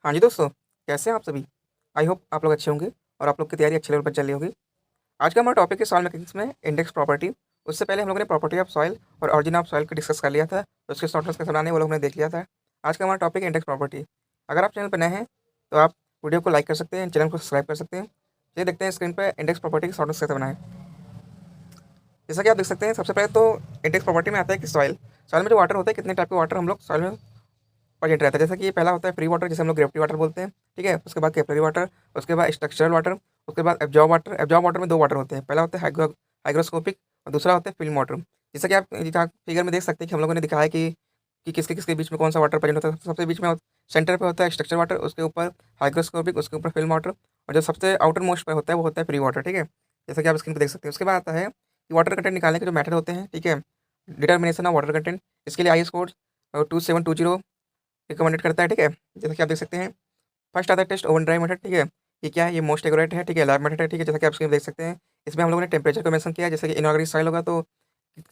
हाँ जी दोस्तों, कैसे हैं आप सभी? आई होप आप लोग अच्छे होंगे और आप लोग की तैयारी अच्छे लेवल पर चल रही होगी। आज का हमारा टॉपिक है सॉइल मैकेनिक्स में इंडेक्स प्रॉपर्टी। उससे पहले हम लोगों ने प्रॉपर्टी ऑफ सॉइल और ऑरिजिन ऑफ सॉइल को डिस्कस कर लिया था। उसके शॉर्टकट्स कैसे बनाने हैं वो लोग हमने देख लिया था। आज का हमारा टॉपिक है इंडेक्स प्रॉपर्टी। अगर आप चैनल पर नए हैं तो आप वीडियो को लाइक कर सकते हैं, चैनल को सब्सक्राइब कर सकते हैं। चलिए देखते हैं स्क्रीन पर इंडेक्स प्रॉपर्टी के शॉर्टकट्स कैसे बनाएं। जैसा कि आप देख सकते हैं, सबसे पहले तो इंडेक्स प्रॉपर्टी में आता है कि सॉइल सॉइल में जो वाटर होता है, कितने टाइप के वाटर हम लोग सॉइल में प्रेजेंट रहता है। जैसा कि ये पहला होता है फ्री वाटर, जिसे हम लोग ग्रेविटी वाटर बोलते हैं, ठीक है। उसके बाद कैपिलरी वाटर, उसके बाद स्ट्रक्चरल वाटर, उसके बाद एब्जॉर्ब वाटर। एब्जॉर्ब वाटर में दो वाटर होते हैं, पहला होता है हाइग्रोस्कोपिक और दूसरा होता है फिल्म वाटर। जैसा कि आप फिगर में देख सकते हैं कि हम लोगों ने दिखाया है कि किसके किसके बीच में कौन सा वाटर प्रेजेंट होता है। सबसे बीच में सेंटर पे होता है स्ट्रक्चर वाटर, उसके ऊपर हाइग्रोस्कोपिक, उसके ऊपर फिल्म वाटर, और जो सबसे आउटर मोस्ट पे होता है वो होता है फ्री वाटर, ठीक है। जैसा कि आप स्क्रीन पर देख सकते हैं। उसके बाद आता है कि वाटर कंटेंट निकालने के जो मेथड होते हैं, ठीक है। डिटर्मिनेशन ऑफ वाटर कंटेंट, इसके लिए IS कोड 2720 रिकमेंडेड करता है, ठीक है। जैसा कि आप देख सकते हैं, फर्स्ट आता है टेस्ट ओवन ड्राई मेथड, ठीक है। ये क्या है? ये मोस्ट एक्यूरेट है, ठीक है। लैब मेथड है, ठीक है। जैसा कि आप स्क्रीन देख सकते हैं, इसमें हम लोगों ने टेम्परेचर को मेंशन किया है। जैसे कि इनऑर्गेनिक सॉइल होगा तो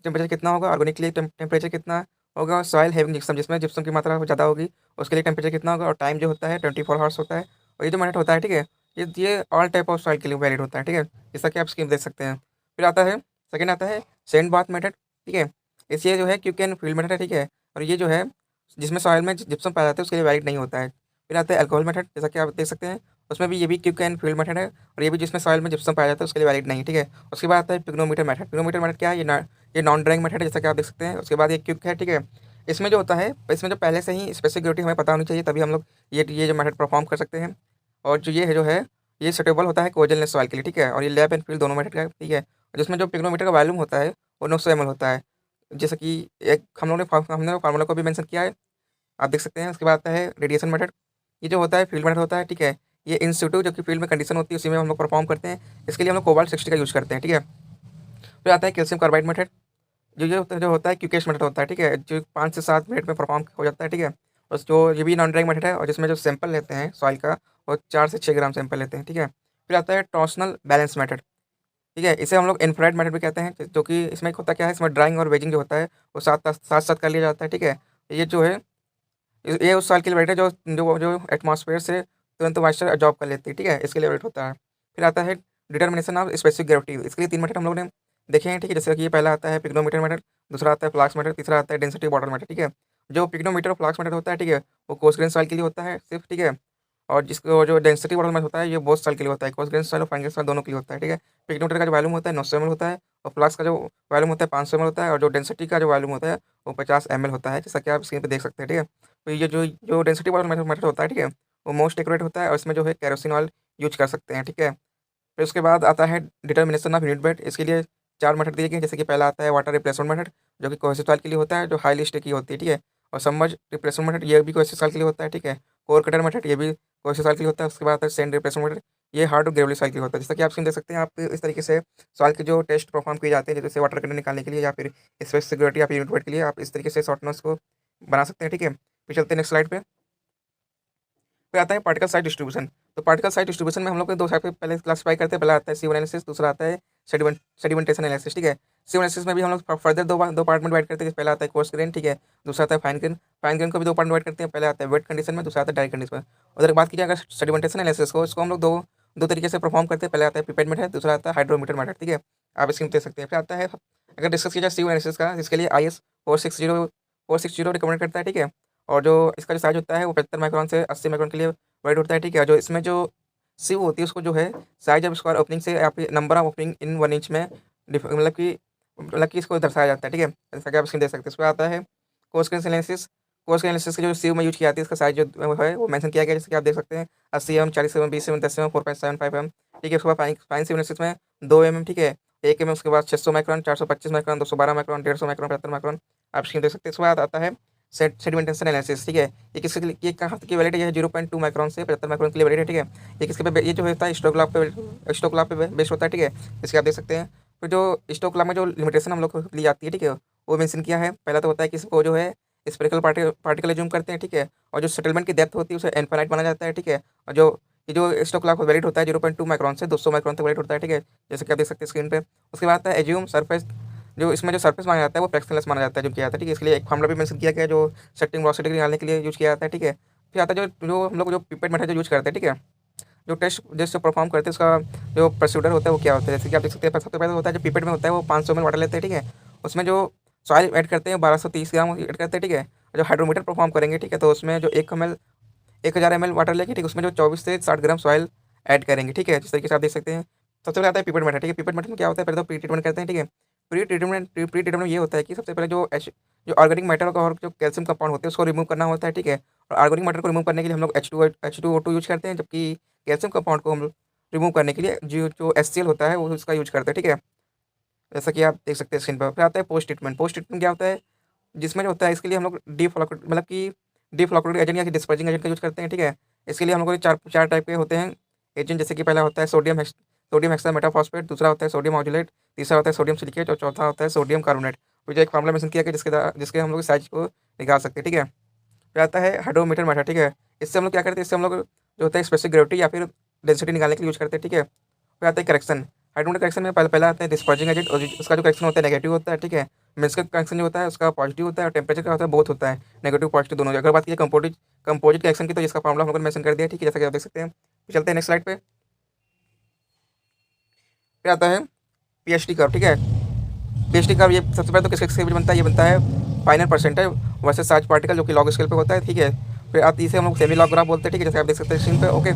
टेम्परेचर कितना होगा, ऑर्गेनिक के लिए टेम्परेचर कितना होगा, सॉइल हैविंग जिप्सम, जिसमें जिप्सम की मात्रा ज़्यादा होगी, उसके लिए टेम्परेचर कितना होगा, और टाइम जो होता है 24 आवर्स होता है। और ये जो मेथड होता है, ठीक है, ये ऑल टाइप ऑफ सॉइल के लिए वैलिड होता है, ठीक है। जैसा कि आप स्क्रीन देख सकते हैं। फिर आता है सेकेंड आता है सैंड बाथ मेथड, ठीक है। इसे जो है क्यूक एंड फील्ड मेथड है, ठीक है। और ये जो है जिसमें सॉइल में जिप्सम पाया जाता है उसके लिए वैलिड नहीं होता है। फिर आता है अल्कोहल मेथड, जैसा कि आप देख सकते हैं, उसमें भी ये भी क्यूक एंड फील्ड मेथड है, और ये भी जिसमें सॉइल में जिप्सम पाया जाता है उसके लिए वैलिड नहीं, ठीक है। उसके बाद आता है पिग्नोमीटर मेथड। पिग्नोमीटर मेथड क्या है? ये नॉन ड्राइंग मेथड है, जैसा कि आप देख सकते हैं। उसके बाद ये क्यूक है, ठीक है। इसमें जो होता है, इसमें जो पहले से ही स्पेसिफिसिटी हमें पता होनी चाहिए, तभी हम लोग ये जो मेथड परफॉर्म कर सकते हैं। और जो ये है जो है ये सुटेबल होता है कोजलनेस सॉइल के लिए, ठीक है। और ये लैब एंड फील्ड दोनों मेथड का है, ठीक है। जिसमें जो पिग्नोमीटर का वॉल्यूम होता है वो 900 ml होता है। जैसे कि एक हमने फार्मूला को भी मेंशन किया है, आप देख सकते हैं। उसके बाद आता है रेडिएशन मेथड। ये जो होता है फील्ड मेथड होता है, ठीक है। ये इन सिटू जो कि फील्ड में कंडीशन होती है उसी में हम लोग परफॉर्म करते हैं। इसके लिए हम लोग कोबाल्ट 60 का यूज़ करते हैं, ठीक है। फिर आता है कैल्शियम कार्बाइड मेथड। जो होता है क्यूकेश मेथड होता है, ठीक है, जो 5 से 7 मिनट में परफॉर्म हो जाता है, ठीक है। और जो ये भी नॉन ड्राइंग मेथड है, और जिसमें जो सैंपल लेते हैं सॉइल का वो 4 से 6 ग्राम सैंपल लेते हैं, ठीक है। फिर आता है टॉर्सनल बैलेंस मेथड, ठीक है। इसे हम लोग इन्फ्रारेड मेथड भी कहते हैं, जो कि इसमें होता क्या है, इसमें ड्राइंग और वेजिंग जो होता है वो साथ साथ साथ कर लिया जाता है, ठीक है। ये जो है ये उस साल के लिए वेट है जो जो जो एटमॉस्फेयर से तुरंत मॉइस्चर अब्जॉर्ब कर लेती है, ठीक है। इसके लिए वेट होता है। फिर आता है डिटर्मिनेशन ऑफ स्पेसिफिक ग्रेविटी। इसके लिए 3 मेथड हम लोग ने देखे हैं, ठीक है। जैसे कि ये पहला आता है पिग्नोमीटर मेथड, दूसरा आता है फ्लाक्स मेथड, तीसरा आता है डेंसिटी बॉर्डर मेथड, ठीक है। जो पिग्नोमीटर और फ्लाक्स मेथड होता है, ठीक है, वो कोर्स ग्रेन सॉइल के लिए होता है सिर्फ, ठीक है। और जिसको जो डेंसिटी बॉर्डर मेथड होता है ये बोथ सॉइल के लिए होता है, कोर्स ग्रेन सॉइल और फाइन ग्रेन सॉइल दोनों के लिए होता है, ठीक है। पिग्नोमीटर का जो वॉल्यूम होता है 900 ml होता है, और फ्लाक्स का जो वॉल्यूम होता है 500 ml होता है, और जो डेंसिटी का जो वॉल्यूम होता है वो 50 ml होता है, जैसा कि आप स्क्रीन पर देख सकते हैं, ठीक है। तो ये जो जो डेंसिटी वाला मेथड होता है, ठीक है, वो मोस्ट एक्यूरेट होता है, और इसमें जो है केरोसिन ऑयल यूज कर सकते हैं, ठीक है। फिर उसके बाद आता है डिटर्मिनेशन ऑफ यूनिट वेट। इसके लिए 4 मेथड दिए गए हैं, जैसे कि पहला आता है वाटर रिप्लेसमेंट मेथड, जो कि कोहेसिव सॉइल के लिए होता है, जो हाईली स्टिकी होती है, ठीक है। और सबमर्ज रिप्लेसमेंट मेथड, ये भी कोहेसिव सॉइल के लिए होता है, ठीक है। कोर कटर मेथड, ये भी कोहेसिव सॉइल के लिए होता है। उसके बाद आता है सैंड रिप्लेसमेंट मेथड, ये हार्ड और ग्रेवली सॉइल के लिए होता है। जैसा कि आप स्क्रीन देख सकते हैं, आप इस तरीके से सॉइल के जो टेस्ट परफॉर्म किए जाते हैं, जैसे वाटर कंटेंट निकालने के लिए या फिर स्पेस सिक्योरिटी या फिर यूनिट वेट के लिए, आप इस तरीके से शॉर्ट नोट्स को बना सकते हैं, ठीक है। फिर चलते हैं नेक्स्ट स्लाइड पे। फिर आता है पार्टिकल साइज डिस्ट्रीब्यूशन। तो पार्टिकल साइज डिस्ट्रीब्यूशन में हम लोग को दो टाइप पे पहले क्लासिफाई करते हैं। पहला आता है सी एनालिसिस, दूसरा आता है सेडिमेंटेशन एनालिसिस, ठीक है। सी एनालिसिस में भी हम लोग फर्दर दो पार्ट में डिवाइड करते हैं। पहला आता है कोर्स ग्रेन, ठीक है, दूसरा आता है फाइन ग्रेन। फाइन ग्रेन को भी दो पार्ट में डिवाइड करते हैं, पहला आता है वेट कंडीशन में, दूसरा आता है ड्राई कंडीशन में। उधर बात की जाए अगर सेडिमेंटेशन एनालिसिस को, इसको हम लोग दो दो तरीके से परफॉर्म करते हैं। पहले आता है पिपेट मेथड, दूसरा आता है हाइड्रोमीटर मेथड, ठीक है। आप इसकी देख सकते हैं। फिर आता है अगर डिस्कस किया जाए सी एनालिसिस का, जिसके लिए IS 460 रिकमेंड करता है, ठीक है। और जो इसका जो साइज होता है वो 75 माइक्रॉन से 80 माइक्रॉन के लिए वाइड होता है, ठीक है। जो इसमें जो सीव होती है उसको जो है साइज ऑफ स्क्वायर ओपनिंग से या फिर number of opening in 1 inch में मतलब कि इसको दर्शाया जाता है, ठीक है। जैसा कि आप इसमें देख सकते हैं। इसमें आता है कोसक्रेन एनालिसिस। कोसक्रेन एनालिसिस की जो सीव में यूज की जाती है, इसका साइज जो है वो मेंशन किया गया है, जैसे कि आप देख सकते हैं 80 mm, 40 mm, 20 mm, 10 mm, 4.75 mm, ठीक है। उसके बाद फाइन सीव एनालिसिस में 2 mm, ठीक है, 1 mm। उसके बाद 600 micron, 425 micron, 212 micron, 150 micron, 75 micron, आप स्क्रीन देख सकते हैं। उसके बाद आता है सेडिमेंटेशन एनालिसिस, ठीक है। ये किसके लिए, ये कहाँ तक की वैलिड है? 0.2 माइक्रॉन से 75 माइक्रॉन के लिए वैलिड है, ठीक है। ये किसके पे, ये जो होता है स्टोक लॉ पे बेस्ड होता है, ठीक है। इसके आप देख सकते हैं। फिर जो स्टोक लॉ में जो लिमिटेशन हम लोग को ली जाती है, ठीक है, वो मेंशन किया है। पहला तो होता है कि इसको जो है स्पेरिकल पार्टिकल एज्यूम करते हैं, ठीक है। और जो सेटलमेंट की डेप्थ होती है उसे इनफाइनाइट माना जाता है, ठीक है। और जो ये जो स्टोक लॉ वैलिड होता है 0.2 माइक्रॉन से 200 माइक्रॉन तक वैलिड होता है, ठीक है। जैसे कि आप देख सकते हैं स्क्रीन पे। उसके बाद आता है एज्यूम सरफेस। जो इसमें जो सरफेस माना जाता है वो फ्रैक्शनलेस माना जाता है, जो किया जाता है, ठीक है। इसके लिए एक फॉर्मूला भी मेंशन किया गया है जो सेटिंग वेलोसिटी निकालने के लिए यूज किया जाता है, ठीक है। फिर आता है जो जो हम लोग जो पिपेट मेथड जो यूज़ करते हैं, ठीक है, जो टेस्ट जैसे परफॉर्म करते हैं उसका जो प्रोसीजर होता है वो क्या होता है, जैसे कि आप देख सकते हैं सबसे पहले होता है जो पिपेट में होता है वो 500 ml वाटर लेते हैं, ठीक है, उसमें जो सॉइल ऐड करते हैं 1230 ग्राम ऐड करते हैं, ठीक है, जो हाइड्रोमीटर परफॉर्म करेंगे, ठीक है, तो उसमें जो 1000 ml वाटर लेके, ठीक है, उसमें जो 24 से 60 ग्राम सॉइल ऐड करेंगे, ठीक है, जिस तरीके से आप देख सकते हैं। सबसे पहले आता है पिपेट मेथड, ठीक है, पिपेट मेथड में क्या होता है, पहले तो प्री ट्रीटमेंट करते हैं, ठीक है, प्री ट्रीटमेंट ये होता है कि सबसे पहले जो ऑर्गेनिक मैटर और जो कैल्शियम कंपाउंड होते हैं उसको रिमूव करना होता है, ठीक है, और ऑर्गेनिक मैटर को रिमूव करने के लिए हम लोग H2O2 यूज करते हैं, जबकि कैल्शियम कंपाउंड को हम लोग रिमूव करने के लिए जो जो HCl होता है वो उसका यूज करते हैं, ठीक है, जैसा कि आप देख सकते हैं स्क्रीन पर। फिर आता है पोस्ट ट्रीटमेंट। पोस्ट ट्रीटमेंट क्या होता है, जिसमें जो होता है इसके लिए हम लोग मतलब कि डीफ्लोक्रेटिक एजेंट या डिस्पर्जिंग एजेंट का यूज करते हैं, ठीक है, इसके लिए हम लोग को चार चार टाइप के होते हैं एजेंट, जैसे कि पहला होता है सोडियम हेक्सामेटाफॉस्फेट, दूसरा होता है सोडियम ऑक्जेलेट, तीसरा होता है सोडियम सिलिकेट और चौथा होता है सोडियम कार्बोनेट। तो जो एक फार्मूला मेंशन किया गया जिसके हम लोग साइज को निकाल सकते हैं, ठीक है। फिर आता है हाइड्रोमीटर मेथड, ठीक है, इससे हम लोग क्या करते हैं, इससे हम लोग जो होता है स्पेसिफिक ग्रेविटी या फिर डेंसिटी निकालने के लिए यूज करते हैं, ठीक है। फिर आता है करेक्शन। हाइड्रोमीटर करेक्शन में पहला आता है डिस्पर्जिंग एजेंट और उसका जो करेक्शन होता है नेगेटिव होता है, ठीक है। मिल्स का करेक्शन जो होता है उसका पॉजिटिव होता है और टेम्परेचर का होता है बोथ होता है, नेगेटिव पॉजिटिव दोनों। अगर बात की कंपोजिट करेक्शन की तो इसका फॉर्मूला हम लोगों ने मेंशन कर दिया, ठीक है, जैसा कि आप देख सकते हैं। चलते हैं नेक्स्ट स्लाइड पे। फिर आता है पीएचडी कर्व, ठीक है। पीएचडी कर्व ये सबसे पहले तो किसके बीच बनता है, ये बनता है final percentage versus charge particle जो कि लॉग स्केल पे होता है, ठीक है। फिर आती इसे हम लोग सेमी लॉग ग्राफ बोलते हैं, ठीक है, जैसे आप देख सकते हैं स्क्रीन पे। ओके,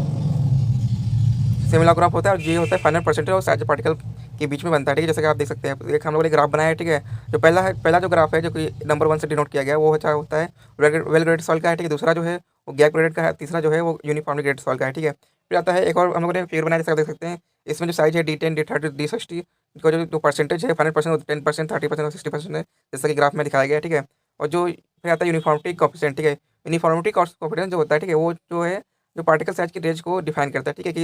सेमी लॉग ग्राफ होता है और ये होता है फाइनल परसेंटेज और चार्ज पार्टिकल के बीच में बनता है, ठीक है, जैसे कि आप देख सकते हैं। एक हम लोगों ने ग्राफ बनाया है, ठीक है। जो पहला जो ग्राफ है जो कि नंबर 1 से डिनोट किया गया है वो अच्छा होता है वेल ग्रेडेड सॉइल का है, ठीक है। दूसरा जो है वो गैप ग्रेडेड का है, तीसरा जो है वो यूनिफॉर्मली ग्रेडेड सॉइल का है, ठीक है। फिर आता है एक और हम लोगों ने फिगर बनाया, जैसे आप देख सकते हैं। इसमें जो साइज है D10 D30 D60 का जो परसेंटेज है फाइनल परसेंट 10% 30% और 60% है, जैसा कि ग्राफ में दिखाया गया है, ठीक है। और जो फिर आता है यूनिफॉर्मिटी कोएफिशिएंट, ठीक है। यूनिफॉर्मिटी कोएफिशिएंट जो होता है, ठीक है, वो जो है जो पार्टिकल साइज की रेंज को डिफाइन करता है, ठीक है, कि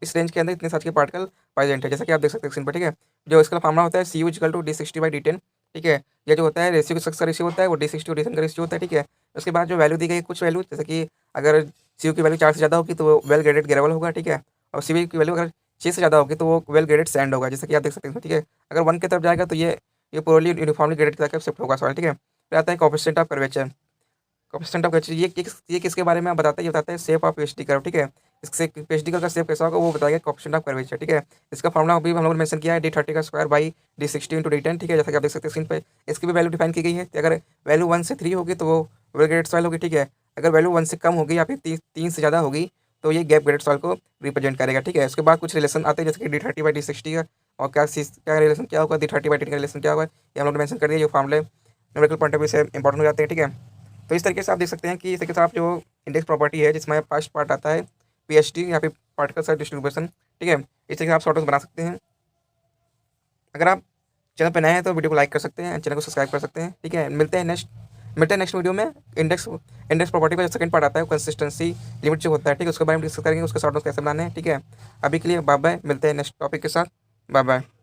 इस रेंज के अंदर इतने साइज के पार्टिकल प्रेजेंट है, जैसा कि आप देख सकते हैं स्क्रीन पर, ठीक है। जो इसका फार्मूला होता है CU = D60/D10, ठीक है। ये जो होता है रेशियो का रेशियो होता है वो D60 और D10 का रेशियो होता है, ठीक है। उसके बाद जो वैल्यू दी गई कुछ वैल्यू, जैसे कि अगर CU की वैल्यू 4 से ज़्यादा होगी तो वो वेल ग्रेडेड ग्रेवल होगा, ठीक है। और CB की वैल्यू अगर 6 से ज़्यादा होगी तो वो वेल ग्रेडेड सैंड होगा, जैसा कि आप देख सकते हैं, ठीक है। अगर 1 की तरफ जाएगा तो ये पूर्वली यूनिफॉर्मली ग्रेडेड की तरफ शिफ्ट होगा सॉइल, ठीक है। फिर आता है coefficient of curvature. Coefficient of curvature ये किसके बारे में बताता है, ये बताता है शेप ऑफ पीएचडी कर्व, ठीक है। इससे पीएचडी कर्व का शेप कैसा होगा वो बताएगा कोएफिशिएंट ऑफ कर्वेचर, ठीक है। इसका फॉर्मूला अभी हम लोगों ने मेंशन किया है D30 का स्क्वायर बाई D60 × D10, ठीक है, जैसा कि आप देख सकते हैं स्क्रीन पे। इसकी भी वैल्यू डिफाइन की गई है कि अगर वैल्यू 1 से 3 होगी तो वो वेल ग्रेडेड सॉइल होगी, ठीक है। अगर वैल्यू 1 से कम होगी या फिर 3 से ज़्यादा होगी तो ये गैप ग्रेडेड सॉइल को रिप्रेजेंट करेगा, ठीक है। उसके बाद कुछ रिलेशन आते हैं, जैसे कि D30/D60 का और क्या रिलेशन क्या होगा, D30/10 का रिलेशन क्या होगा, ये हम लोग ने मेंशन कर दिया। जो फॉर्मूले न्यूमेरिकल पॉइंट ऑफ व्यू से इंपॉर्टेंट हो जाते हैं, ठीक है। तो इस तरीके से आप देख सकते हैं कि इस तरीके से आप जो इंडेक्स प्रॉपर्टी है जिसमें फर्स्ट पार्ट आता है पीएचडी या फिर पार्टिकल साइज डिस्ट्रीब्यूशन, ठीक है, इस तरीके से आप शॉर्ट्स बना सकते हैं। अगर आप चैनल पर नए हैं तो वीडियो को लाइक कर सकते हैं, चैनल को सब्सक्राइब कर सकते हैं, ठीक है। मिलते हैं नेक्स्ट वीडियो में। इंडेक्स प्रॉपर्टी का जो सेकंड पार्ट आता है कंसिस्टेंसी लिमिट जो होता है, ठीक है, उसके बारे में डिस्कस करेंगे, उसके शॉर्ट नोट्स कैसे बनाने हैं, ठीक है। अभी के लिए बाय बाय, मिलते हैं नेक्स्ट टॉपिक के साथ, बाय बाय।